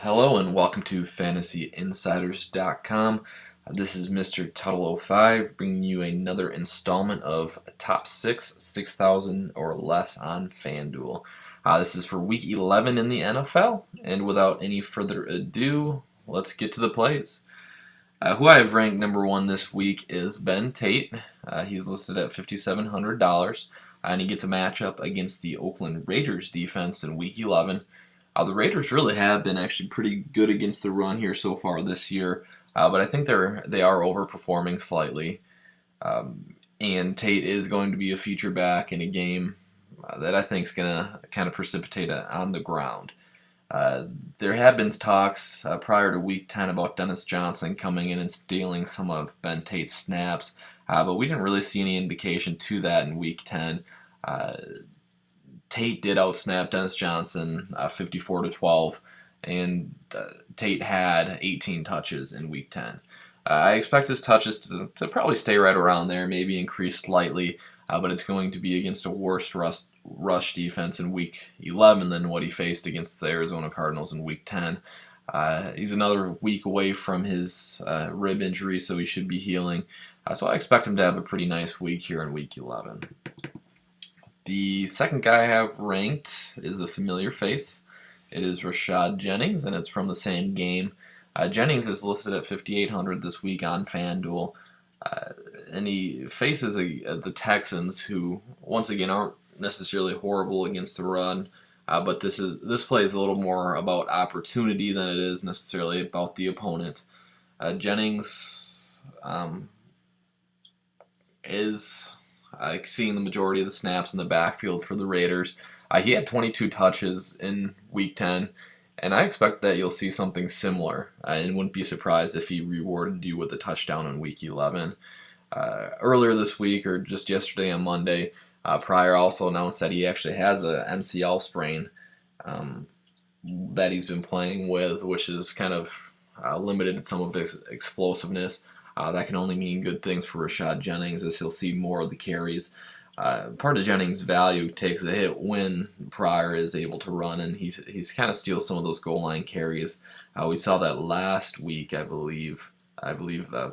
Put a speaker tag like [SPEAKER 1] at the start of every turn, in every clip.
[SPEAKER 1] Hello and welcome to FantasyInsiders.com. This is Mr. Tuttle05 bringing you another installment of Top 6, 6,000 or less on FanDuel. This is for Week 11 in the NFL, and without any further ado, let's get to the plays. Who I have ranked number one this week is Ben Tate. He's listed at $5,700, and he gets a matchup against the Oakland Raiders defense in Week 11. The Raiders really have been actually pretty good against the run here so far this year, but I think they are overperforming slightly. And Tate is going to be a feature back in a game that I think is going to kind of precipitate on the ground. There have been talks prior to Week 10 about Dennis Johnson coming in and stealing some of Ben Tate's snaps, but we didn't really see any indication to that in Week 10. Tate did outsnap Dennis Johnson 54-12, and Tate had 18 touches in Week 10. I expect his touches to probably stay right around there, maybe increase slightly, but it's going to be against a worse rush defense in Week 11 than what he faced against the Arizona Cardinals in Week 10. He's another week away from his rib injury, so he should be healing. So I expect him to have a pretty nice week here in Week 11. The second guy I have ranked is a familiar face. It is Rashad Jennings, and it's from the same game. Jennings is listed at $5,800 this week on FanDuel, and he faces the Texans, who once again aren't necessarily horrible against the run, but this play is a little more about opportunity than it is necessarily about the opponent. Jennings is seeing the majority of the snaps in the backfield for the Raiders. He had 22 touches in Week 10, and I expect that you'll see something similar, and wouldn't be surprised if he rewarded you with a touchdown in Week 11. Earlier this week, or just yesterday on Monday, Pryor also announced that he actually has a MCL sprain that he's been playing with, which is kind of limited some of his explosiveness. That can only mean good things for Rashad Jennings, as he'll see more of the carries. Part of Jennings' value takes a hit when Pryor is able to run, and he's kind of steals some of those goal line carries. We saw that last week, I believe.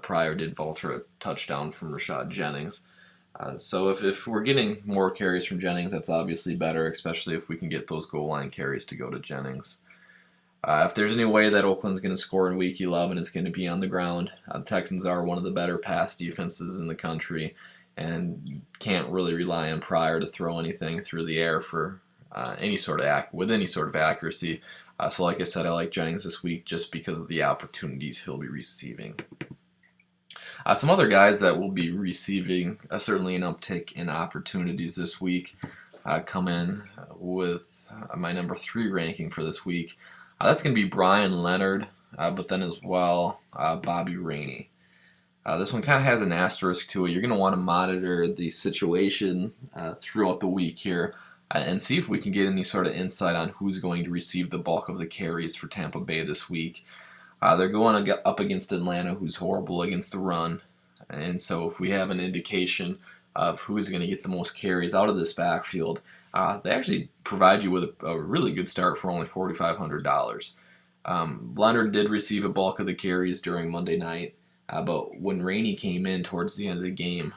[SPEAKER 1] Pryor did vulture a touchdown from Rashad Jennings. So if we're getting more carries from Jennings, that's obviously better, especially if we can get those goal line carries to go to Jennings. If there's any way that Oakland's going to score in Week 11, it's going to be on the ground. The Texans are one of the better pass defenses in the country, and you can't really rely on Pryor to throw anything through the air for any sort of accuracy. So like I said, I like Jennings this week just because of the opportunities he'll be receiving. Some other guys that will be receiving certainly an uptick in opportunities this week come in with my number 3 ranking for this week. That's going to be Brian Leonard, but then as well Bobby Rainey. This one kind of has an asterisk to it. You're going to want to monitor the situation throughout the week here and see if we can get any sort of insight on who's going to receive the bulk of the carries for Tampa Bay this week. They're going up against Atlanta, who's horrible against the run. And so if we have an indication of who's going to get the most carries out of this backfield, they actually provide you with a really good start for only $4,500. Leonard did receive a bulk of the carries during Monday night, but when Rainey came in towards the end of the game,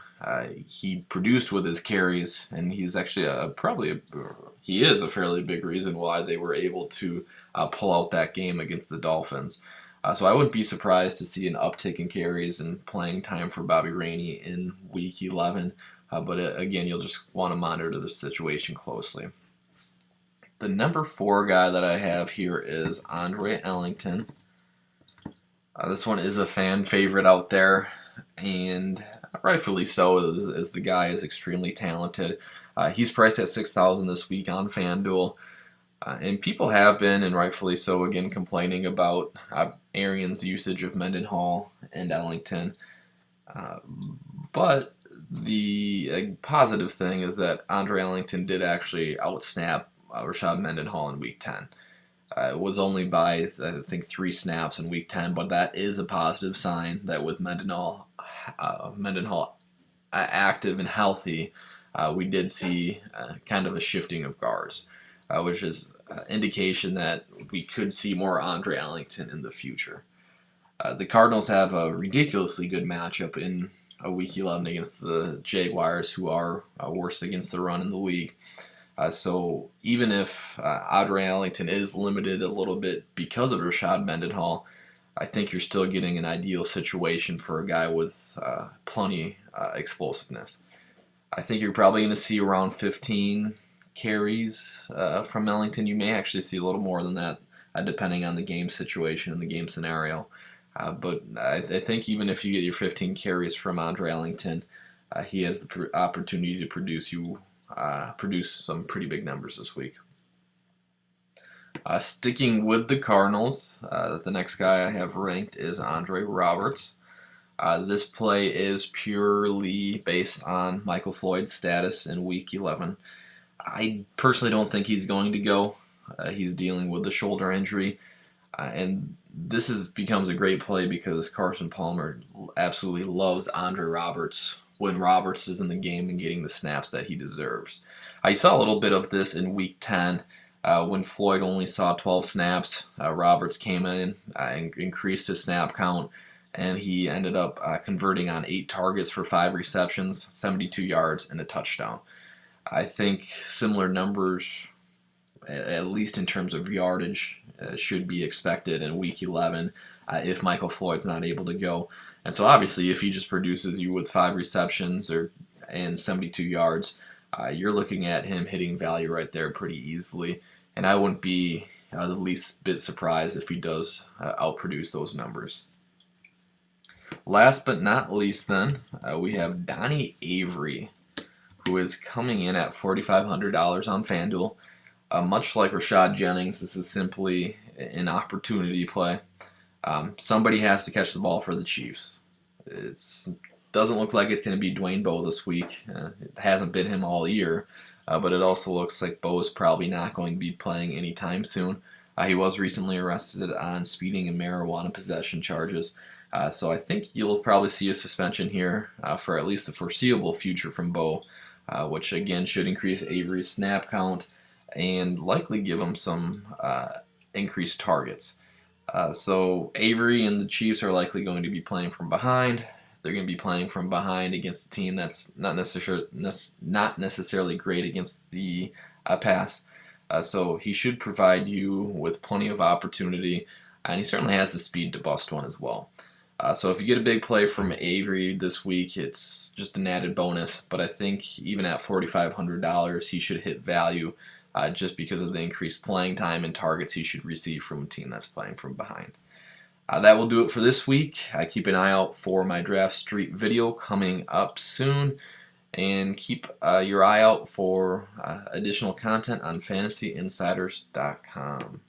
[SPEAKER 1] he produced with his carries, and he's actually he is a fairly big reason why they were able to pull out that game against the Dolphins. So I wouldn't be surprised to see an uptick in carries and playing time for Bobby Rainey in Week 11. But again, you'll just want to monitor the situation closely. The number 4 guy that I have here is Andre Ellington. This one is a fan favorite out there, and rightfully so, as the guy is extremely talented. He's priced at $6,000 this week on FanDuel. And people have been, and rightfully so, again, complaining about Arians' usage of Mendenhall and Ellington. But the positive thing is that Andre Ellington did actually outsnap Rashad Mendenhall in Week 10. It was only by, I think, 3 snaps in Week 10, but that is a positive sign that with Mendenhall active and healthy, we did see kind of a shifting of guards, which is indication that we could see more Andre Ellington in the future. The Cardinals have a ridiculously good matchup in Week 11 against the Jaguars, who are worst against the run in the league. So even if Andre Ellington is limited a little bit because of Rashad Mendenhall, I think you're still getting an ideal situation for a guy with plenty explosiveness. I think you're probably going to see around 15 carries from Ellington. You may actually see a little more than that, depending on the game situation and the game scenario. But I think even if you get your 15 carries from Andre Ellington, he has the opportunity to produce some pretty big numbers this week. Sticking with the Cardinals, the next guy I have ranked is Andre Roberts. This play is purely based on Michael Floyd's status in Week 11. I personally don't think he's going to go. He's dealing with a shoulder injury, and this becomes a great play because Carson Palmer absolutely loves Andre Roberts when Roberts is in the game and getting the snaps that he deserves. I saw a little bit of this in Week 10 when Floyd only saw 12 snaps. Roberts came in and increased his snap count, and he ended up converting on 8 targets for 5 receptions, 72 yards, and a touchdown. I think similar numbers, at least in terms of yardage, should be expected in Week 11 if Michael Floyd's not able to go. And so obviously if he just produces you with 5 receptions and 72 yards, you're looking at him hitting value right there pretty easily. And I wouldn't be the least bit surprised if he does outproduce those numbers. Last but not least then, we have Donnie Avery, who is coming in at $4,500 on FanDuel. Much like Rashad Jennings, this is simply an opportunity play. Somebody has to catch the ball for the Chiefs. It doesn't look like it's going to be Dwayne Bowe this week. It hasn't been him all year, but it also looks like Bowe is probably not going to be playing anytime soon. He was recently arrested on speeding and marijuana possession charges. So I think you'll probably see a suspension here for at least the foreseeable future from Bowe, which again should increase Avery's snap count and likely give him some increased targets. So Avery and the Chiefs are likely going to be playing from behind. They're going to be playing from behind against a team that's not necessarily great against the pass. So he should provide you with plenty of opportunity, and he certainly has the speed to bust one as well. So if you get a big play from Avery this week, it's just an added bonus. But I think even at $4,500, he should hit value just because of the increased playing time and targets he should receive from a team that's playing from behind. That will do it for this week. Keep an eye out for my Draft Street video coming up soon. And keep your eye out for additional content on fantasyinsiders.com.